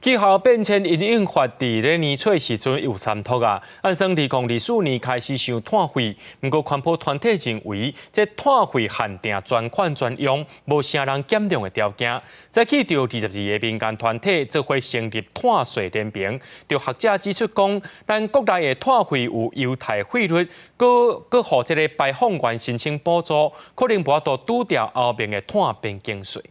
气候变迁因引发伫咧年初时阵有三托啊，按算2024年开始想碳费，不过环保团体认为，这碳费限定专款专用，无啥人检量的条件。再去到22个民间团体做伙成立碳税联盟，就学者指出讲，咱国内的碳费有犹太费率，搁互这个排放源申请补助，可能无法度拄掉后面的碳边境税。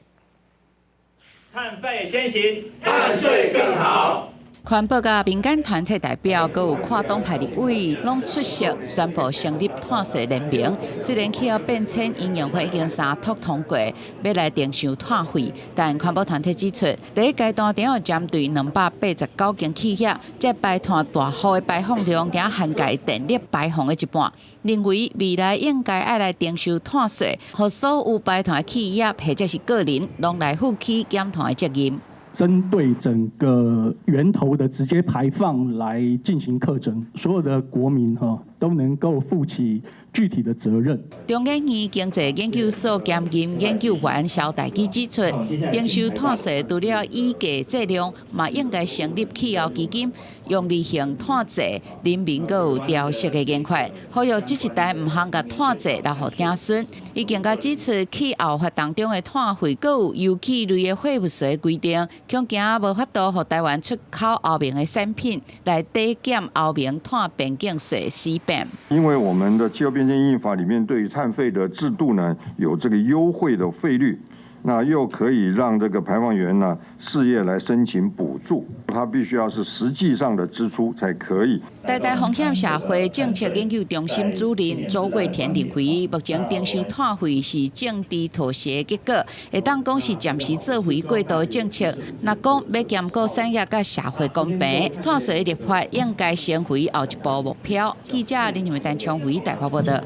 碳费先行，碳税更好。环保甲民间团体代表，佮有跨党派立委，拢出席宣布成立碳税联盟。虽然气候变迁委员会已经3读通过，要来定收碳费，但环保团体指出，第一阶段只要针对289间企业，这排碳大户的排放量，仅涵盖电力排放的一半。认为未来应该爱来定收碳税，和所有排碳的企业或者是个人，拢来负起减碳的责任。 针对整个源头的直接排放来进行课征，所有的国民都能够负起具体的责任。中研院经济研究所兼任研究员肖大基指出，征收碳税除了以价质量，嘛应该成立气候基金，用利用碳税，人民阁有调适的研发，呼吁这一代唔通甲碳税留互子孙。伊更加指出，气候法当中的碳费，阁有油气类的废物税规定。 恐惊无法度互台湾出口后面的产品来抵减后面碳边境税死变。因为我们的气候变迁因应法里面对于碳费的制度呢，有这个优惠的费率，那又可以让这个排放源呢事业来申请补助，它必须要是实际上的支出才可以。 台大风险社会政策研究中心主任周桂田认为，目前征收碳费是政治妥协的结果，会当讲是暂时做回过渡的政策。若讲要兼顾产业甲社会公平，碳税立法应该成为后一步目标。记者林俊伟、陈昌伟台北报道。